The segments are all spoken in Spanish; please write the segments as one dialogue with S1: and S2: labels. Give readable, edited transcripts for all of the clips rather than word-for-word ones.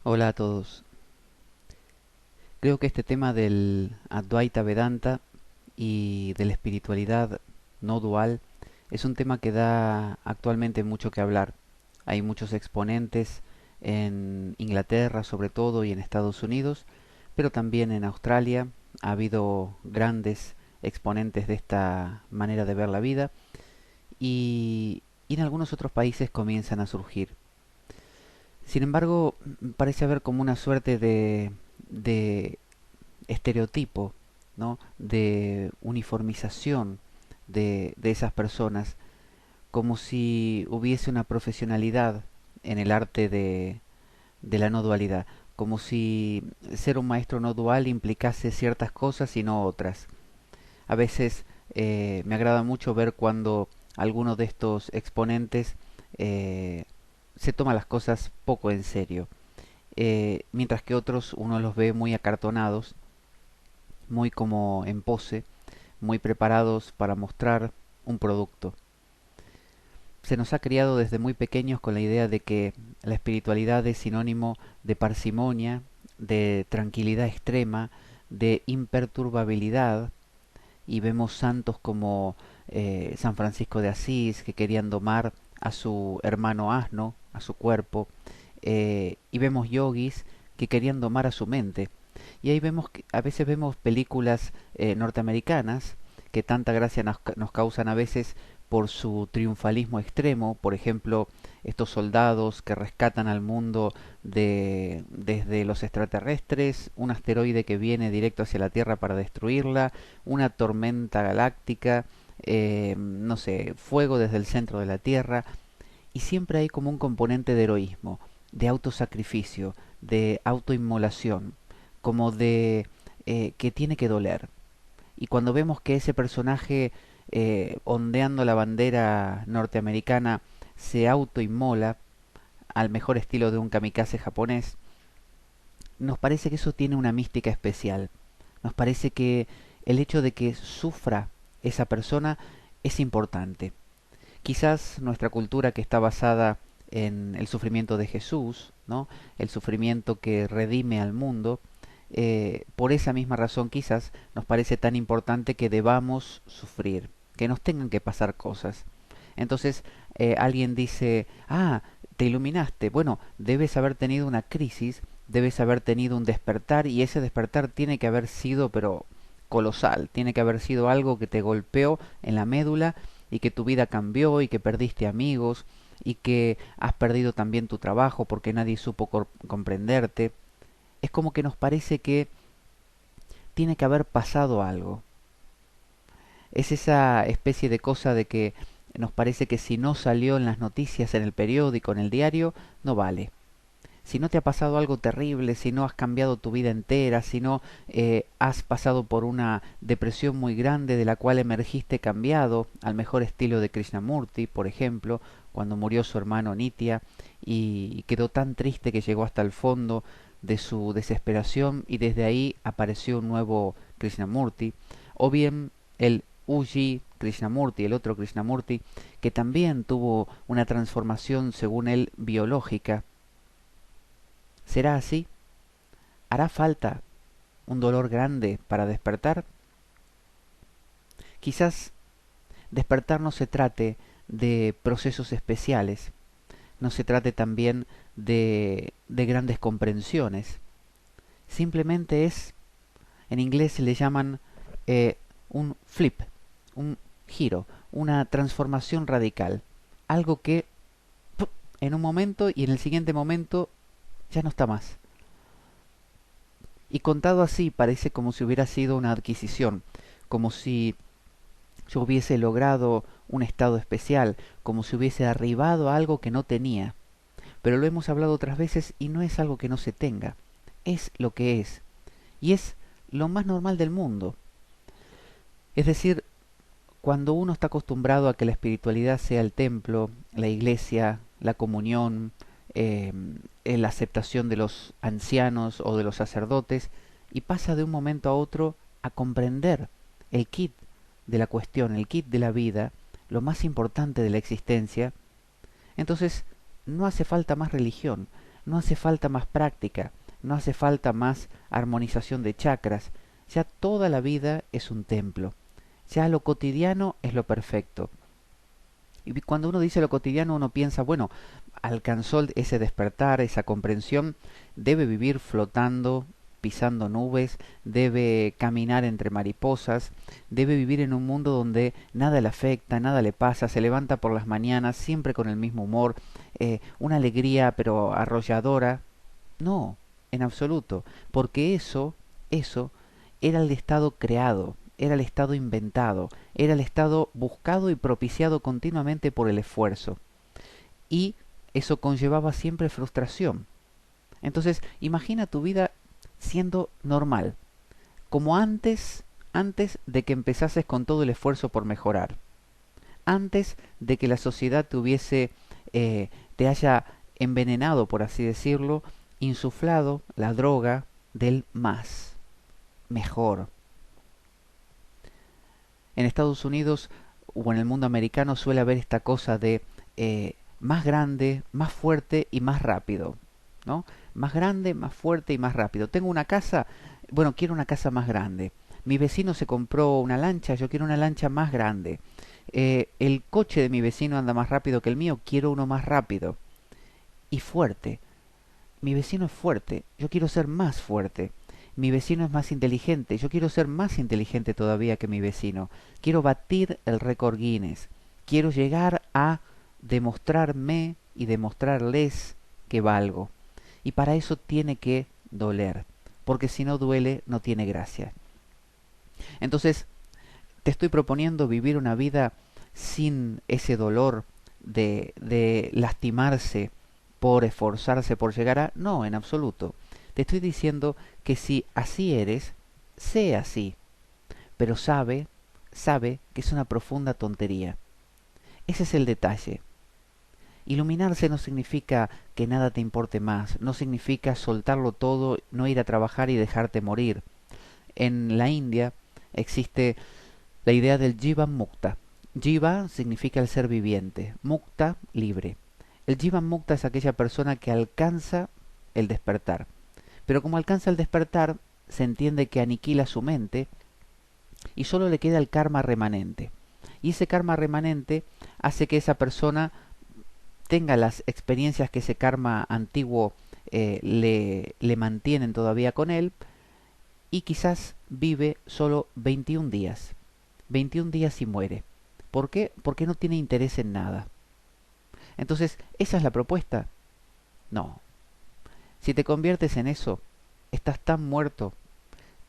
S1: Hola a todos. Creo que este tema del Advaita Vedanta y de la espiritualidad no dual es un tema que da actualmente mucho que hablar. Hay muchos exponentes en Inglaterra sobre todo y en Estados Unidos, pero también en Australia ha habido grandes exponentes de esta manera de ver la vida y en algunos otros países comienzan a surgir. Sin embargo, parece haber como una suerte de estereotipo, ¿no? De uniformización de esas personas, como si hubiese una profesionalidad en el arte de la no dualidad, como si ser un maestro no dual implicase ciertas cosas y no otras. A veces me agrada mucho ver cuando alguno de estos exponentes eh, se toma las cosas poco en serio, mientras que otros uno los ve muy acartonados, muy como en pose, muy preparados para mostrar un producto. Se nos ha criado desde muy pequeños con la idea de que la espiritualidad es sinónimo de parsimonia, de tranquilidad extrema, de imperturbabilidad, y vemos santos como San Francisco de Asís, que querían domar a su hermano asno, a su cuerpo, y vemos yogis que querían domar a su mente. Y ahí vemos que a veces vemos películas norteamericanas que tanta gracia nos causan a veces por su triunfalismo extremo, por ejemplo, estos soldados que rescatan al mundo desde los extraterrestres, un asteroide que viene directo hacia la Tierra para destruirla, una tormenta galáctica, no sé, fuego desde el centro de la Tierra, y siempre hay como un componente de heroísmo, de autosacrificio, de autoinmolación, como de que tiene que doler. Y cuando vemos que ese personaje ondeando la bandera norteamericana se autoinmola al mejor estilo de un kamikaze japonés, nos parece que eso tiene una mística especial. Nos parece que el hecho de que sufra esa persona es importante. Quizás nuestra cultura que está basada en el sufrimiento de Jesús, ¿no? El sufrimiento que redime al mundo, por esa misma razón quizás nos parece tan importante que debamos sufrir, que nos tengan que pasar cosas. Entonces alguien dice, ah, te iluminaste, bueno, debes haber tenido una crisis, debes haber tenido un despertar y ese despertar tiene que haber sido, pero colosal, tiene que haber sido algo que te golpeó en la médula y que tu vida cambió y que perdiste amigos y que has perdido también tu trabajo porque nadie supo comprenderte. Es como que nos parece que tiene que haber pasado algo. Es esa especie de cosa de que nos parece que si no salió en las noticias, en el periódico, en el diario, no vale. Si no te ha pasado algo terrible, si no has cambiado tu vida entera, si no has pasado por una depresión muy grande de la cual emergiste cambiado, al mejor estilo de Krishnamurti, por ejemplo, cuando murió su hermano Nitya y quedó tan triste que llegó hasta el fondo de su desesperación y desde ahí apareció un nuevo Krishnamurti, o bien el Uji Krishnamurti, el otro Krishnamurti, que también tuvo una transformación según él biológica. ¿Será así? ¿Hará falta un dolor grande para despertar? Quizás despertar no se trate de procesos especiales, no se trate también de grandes comprensiones. Simplemente es, en inglés se le llaman un flip, un giro, una transformación radical. Algo que ¡pum!, en un momento y en el siguiente momento ya no está más. Y contado así parece como si hubiera sido una adquisición, como si yo hubiese logrado un estado especial, como si hubiese arribado a algo que no tenía. Pero lo hemos hablado otras veces y no es algo que no se tenga, es lo que es. Y es lo más normal del mundo. Es decir, cuando uno está acostumbrado a que la espiritualidad sea el templo, la iglesia, la comunión, eh, la aceptación de los ancianos o de los sacerdotes, y pasa de un momento a otro a comprender el kit de la cuestión, el kit de la vida, lo más importante de la existencia, entonces no hace falta más religión, no hace falta más práctica, no hace falta más armonización de chakras, ya toda la vida es un templo, ya lo cotidiano es lo perfecto. Y cuando uno dice lo cotidiano, uno piensa, bueno, alcanzó ese despertar, esa comprensión, debe vivir flotando, pisando nubes, debe caminar entre mariposas, debe vivir en un mundo donde nada le afecta, nada le pasa, se levanta por las mañanas siempre con el mismo humor, una alegría pero arrolladora. No, en absoluto, porque eso era el estado creado, era el estado inventado, era el estado buscado y propiciado continuamente por el esfuerzo. Y eso conllevaba siempre frustración. Entonces, imagina tu vida siendo normal, como antes de que empezases con todo el esfuerzo por mejorar, antes de que la sociedad te haya envenenado, por así decirlo, insuflado la droga del más, mejor. En Estados Unidos o en el mundo americano suele haber esta cosa de más grande, más fuerte y más rápido, ¿no? Más grande, más fuerte y más rápido. Tengo una casa, bueno, quiero una casa más grande. Mi vecino se compró una lancha, yo quiero una lancha más grande. El coche de mi vecino anda más rápido que el mío, quiero uno más rápido y fuerte. Mi vecino es fuerte, yo quiero ser más fuerte. Mi vecino es más inteligente, yo quiero ser más inteligente todavía que mi vecino. Quiero batir el récord Guinness. Quiero llegar a demostrarme y demostrarles que valgo. Y para eso tiene que doler, porque si no duele no tiene gracia. Entonces, te estoy proponiendo vivir una vida sin ese dolor de lastimarse por esforzarse por llegar a... No, en absoluto. Te estoy diciendo que si así eres, sé así, pero sabe que es una profunda tontería. Ese es el detalle. Iluminarse no significa que nada te importe más, no significa soltarlo todo, no ir a trabajar y dejarte morir. En la India existe la idea del Jivan Mukta. Jiva significa el ser viviente, Mukta, libre. El Jivan Mukta es aquella persona que alcanza el despertar. Pero como alcanza el despertar, se entiende que aniquila su mente y solo le queda el karma remanente. Y ese karma remanente hace que esa persona tenga las experiencias que ese karma antiguo le mantienen todavía con él y quizás vive solo 21 días. 21 días y muere. ¿Por qué? Porque no tiene interés en nada. Entonces, ¿esa es la propuesta? No. Si te conviertes en eso, estás tan muerto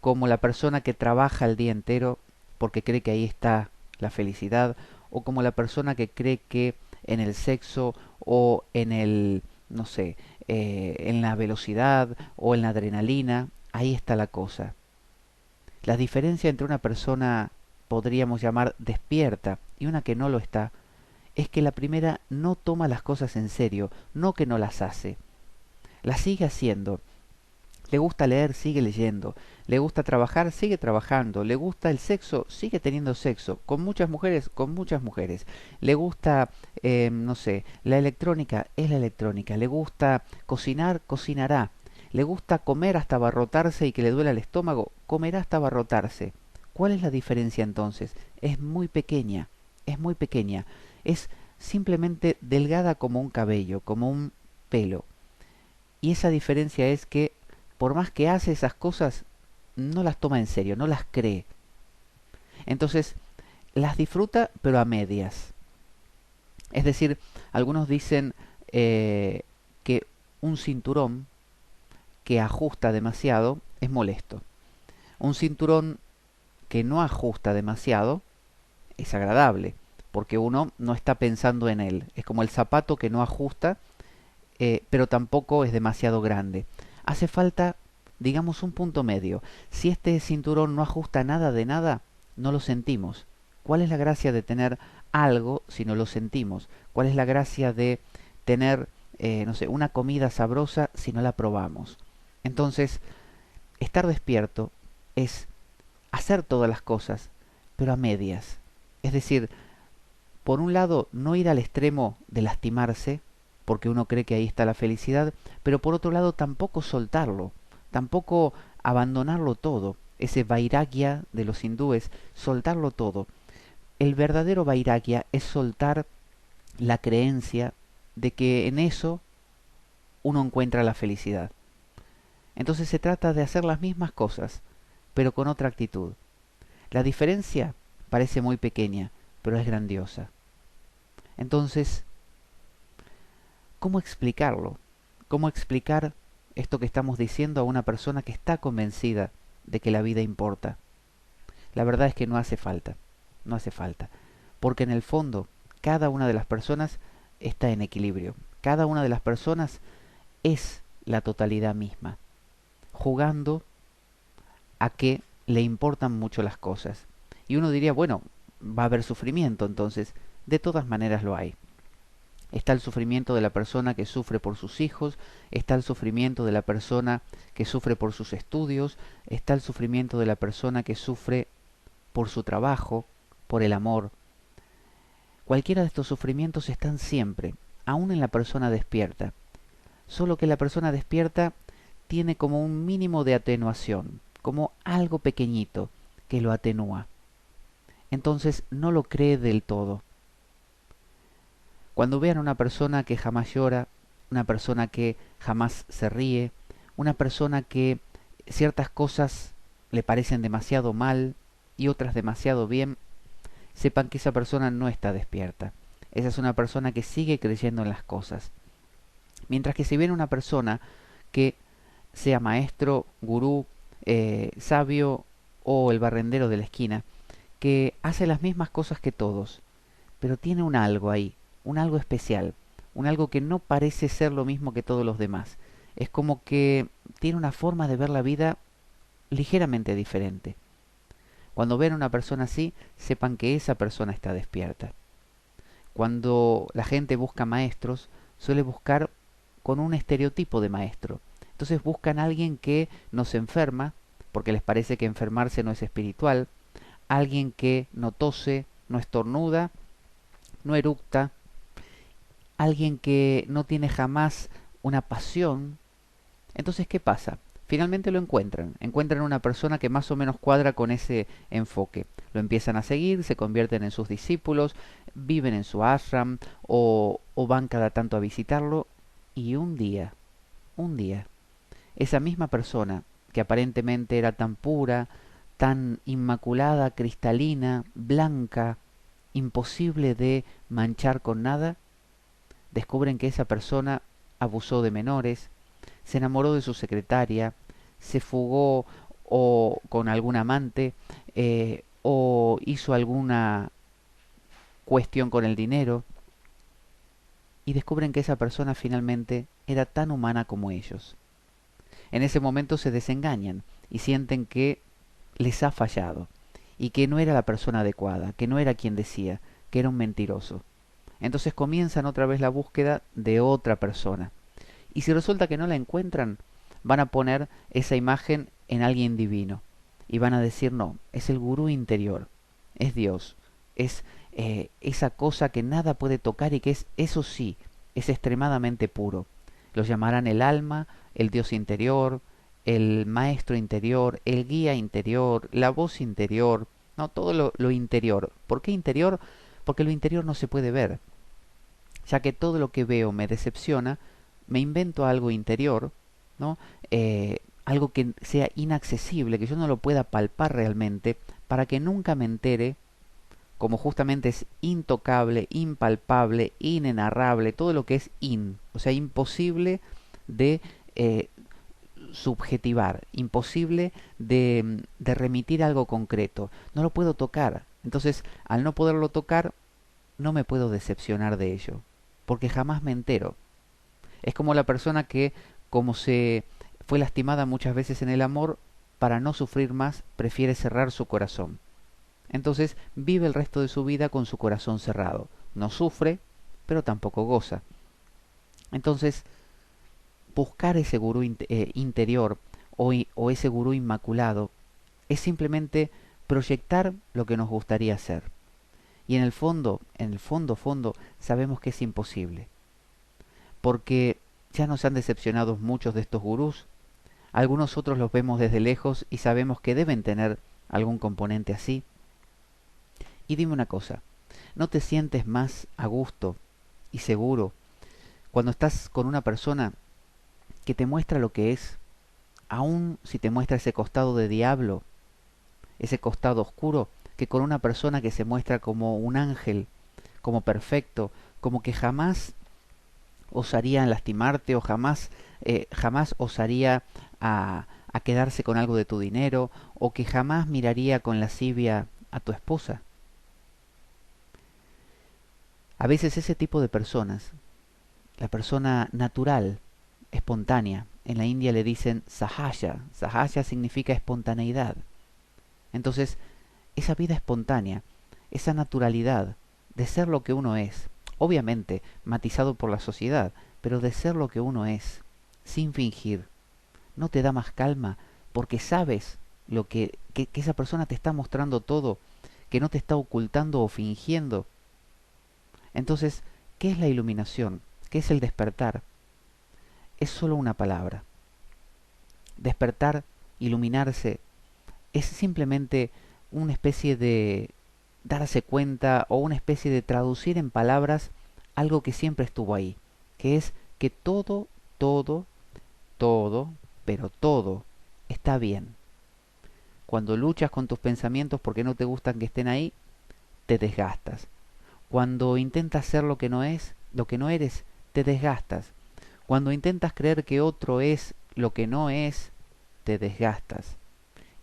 S1: como la persona que trabaja el día entero porque cree que ahí está la felicidad, o como la persona que cree que en el sexo o en el, no sé, en la velocidad o en la adrenalina, ahí está la cosa. La diferencia entre una persona podríamos llamar despierta y una que no lo está es que la primera no toma las cosas en serio, no que no las hace, las sigue haciendo. Le gusta leer, sigue leyendo. Le gusta trabajar, sigue trabajando. Le gusta el sexo, sigue teniendo sexo. Con muchas mujeres, con muchas mujeres. Le gusta, no sé, la electrónica, es la electrónica. Le gusta cocinar, cocinará. Le gusta comer hasta abarrotarse y que le duela el estómago, comerá hasta abarrotarse. ¿Cuál es la diferencia entonces? Es muy pequeña, es muy pequeña. Es simplemente delgada como un cabello, como un pelo. Y esa diferencia es que por más que hace esas cosas, no las toma en serio, no las cree. Entonces, las disfruta, pero a medias. Es decir, algunos dicen que un cinturón que ajusta demasiado es molesto. Un cinturón que no ajusta demasiado es agradable, porque uno no está pensando en él. Es como el zapato que no ajusta, pero tampoco es demasiado grande. Hace falta, digamos, un punto medio. Si este cinturón no ajusta nada de nada, no lo sentimos. ¿Cuál es la gracia de tener algo si no lo sentimos? ¿Cuál es la gracia de tener, no sé, una comida sabrosa si no la probamos? Entonces, estar despierto es hacer todas las cosas, pero a medias. Es decir, por un lado, no ir al extremo de lastimarse, porque uno cree que ahí está la felicidad, pero por otro lado tampoco soltarlo, tampoco abandonarlo todo. Ese vairagya de los hindúes, soltarlo todo. El verdadero vairagya es soltar la creencia de que en eso uno encuentra la felicidad. Entonces se trata de hacer las mismas cosas, pero con otra actitud. La diferencia parece muy pequeña, pero es grandiosa. Entonces, ¿cómo explicarlo? ¿Cómo explicar esto que estamos diciendo a una persona que está convencida de que la vida importa? La verdad es que no hace falta, no hace falta, porque en el fondo cada una de las personas está en equilibrio. Cada una de las personas es la totalidad misma, jugando a que le importan mucho las cosas. Y uno diría, bueno, va a haber sufrimiento, entonces, de todas maneras lo hay. Está el sufrimiento de la persona que sufre por sus hijos, está el sufrimiento de la persona que sufre por sus estudios, está el sufrimiento de la persona que sufre por su trabajo, por el amor. Cualquiera de estos sufrimientos están siempre, aún en la persona despierta. Solo que la persona despierta tiene como un mínimo de atenuación, como algo pequeñito que lo atenúa. Entonces no lo cree del todo. Cuando vean a una persona que jamás llora, una persona que jamás se ríe, una persona que ciertas cosas le parecen demasiado mal y otras demasiado bien, sepan que esa persona no está despierta. Esa es una persona que sigue creyendo en las cosas. Mientras que si viene una persona que sea maestro, gurú, sabio o el barrendero de la esquina, que hace las mismas cosas que todos, pero tiene un algo ahí, un algo especial, un algo que no parece ser lo mismo que todos los demás. Es como que tiene una forma de ver la vida ligeramente diferente. Cuando ven a una persona así, sepan que esa persona está despierta. Cuando la gente busca maestros, suele buscar con un estereotipo de maestro. Entonces buscan a alguien que no se enferma, porque les parece que enfermarse no es espiritual, alguien que no tose, no estornuda, no eructa, alguien que no tiene jamás una pasión. Entonces, ¿qué pasa? Finalmente lo encuentran una persona que más o menos cuadra con ese enfoque. Lo empiezan a seguir, se convierten en sus discípulos, viven en su ashram o van cada tanto a visitarlo y un día, esa misma persona que aparentemente era tan pura, tan inmaculada, cristalina, blanca, imposible de manchar con nada, descubren que esa persona abusó de menores, se enamoró de su secretaria, se fugó o con algún amante, o hizo alguna cuestión con el dinero, y descubren que esa persona finalmente era tan humana como ellos. En ese momento se desengañan y sienten que les ha fallado y que no era la persona adecuada, que no era quien decía, que era un mentiroso. Entonces comienzan otra vez la búsqueda de otra persona. Y si resulta que no la encuentran, van a poner esa imagen en alguien divino. Y van a decir, no, es el gurú interior, es Dios, es esa cosa que nada puede tocar y que es, eso sí, es extremadamente puro. Lo llamarán el alma, el Dios interior, el maestro interior, el guía interior, la voz interior, no, todo lo interior. ¿Por qué interior? Porque lo interior no se puede ver, ya que todo lo que veo me decepciona, me invento algo interior, ¿no? Algo que sea inaccesible, que yo no lo pueda palpar realmente, para que nunca me entere, como justamente es intocable, impalpable, inenarrable, todo lo que es o sea, imposible de subjetivar, imposible de remitir algo concreto. No lo puedo tocar. Entonces, al no poderlo tocar, no me puedo decepcionar de ello, porque jamás me entero. Es como la persona que, como se fue lastimada muchas veces en el amor, para no sufrir más, prefiere cerrar su corazón. Entonces vive el resto de su vida con su corazón cerrado. No sufre, pero tampoco goza. Entonces, buscar ese gurú interior o ese gurú inmaculado es simplemente proyectar lo que nos gustaría hacer. Y en el fondo, fondo, sabemos que es imposible. porque ya nos han decepcionado muchos de estos gurús. Algunos otros los vemos desde lejos y sabemos que deben tener algún componente así. Y dime una cosa, ¿no te sientes más a gusto y seguro cuando estás con una persona que te muestra lo que es, aun si te muestra ese costado de diablo, ese costado oscuro, que con una persona que se muestra como un ángel, como perfecto, como que jamás osaría lastimarte o jamás osaría a quedarse con algo de tu dinero o que jamás miraría con lascivia a tu esposa? A veces ese tipo de personas, la persona natural, espontánea, en la India le dicen sahaya. Sahaya significa espontaneidad. Entonces, esa vida espontánea, esa naturalidad de ser lo que uno es, obviamente matizado por la sociedad, pero de ser lo que uno es, sin fingir, ¿no te da más calma porque sabes que esa persona te está mostrando todo, que no te está ocultando o fingiendo? Entonces, ¿qué es la iluminación? ¿Qué es el despertar? Es solo una palabra. Despertar, iluminarse, es simplemente una especie de darse cuenta o una especie de traducir en palabras algo que siempre estuvo ahí, que es que todo, pero todo está bien. Cuando luchas con tus pensamientos porque no te gustan que estén ahí, te desgastas. Cuando intentas ser lo que no es, lo que no eres, te desgastas. Cuando intentas creer que otro es lo que no es, te desgastas.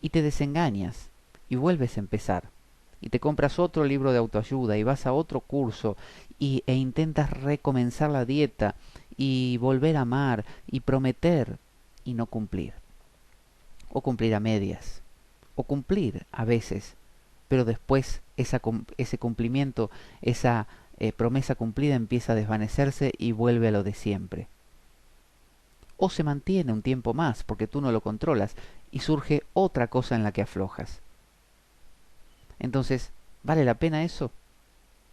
S1: Y te desengañas y vuelves a empezar. Y te compras otro libro de autoayuda y vas a otro curso e intentas recomenzar la dieta y volver a amar y prometer y no cumplir. O cumplir a medias. O cumplir a veces. Pero después ese cumplimiento, esa promesa cumplida empieza a desvanecerse y vuelve a lo de siempre. O se mantiene un tiempo más porque tú no lo controlas y surge otra cosa en la que aflojas. Entonces, ¿vale la pena eso?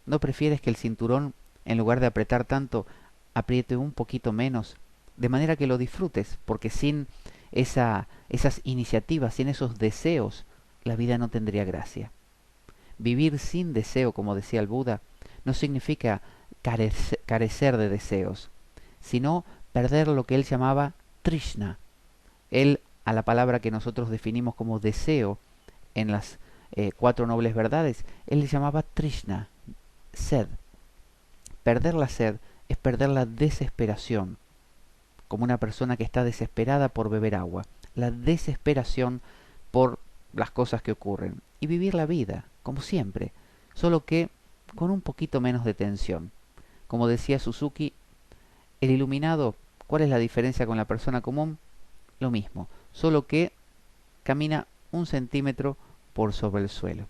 S1: ¿No prefieres que el cinturón, en lugar de apretar tanto, apriete un poquito menos, de manera que lo disfrutes? Porque sin esas iniciativas, sin esos deseos, la vida no tendría gracia. Vivir sin deseo, como decía el Buda, no significa carecer de deseos, sino perder lo que él llamaba Trishna. Él, a la palabra que nosotros definimos como deseo en las cuatro nobles verdades, él le llamaba Trishna, sed. Perder la sed es perder la desesperación, como una persona que está desesperada por beber agua, la desesperación por las cosas que ocurren, y vivir la vida, como siempre, solo que con un poquito menos de tensión. Como decía Suzuki, el iluminado, ¿cuál es la diferencia con la persona común? Lo mismo, solo que camina un centímetro por sobre el suelo.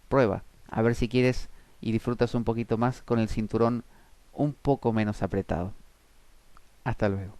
S1: Prueba, a ver si quieres y disfrutas un poquito más con el cinturón un poco menos apretado. Hasta luego.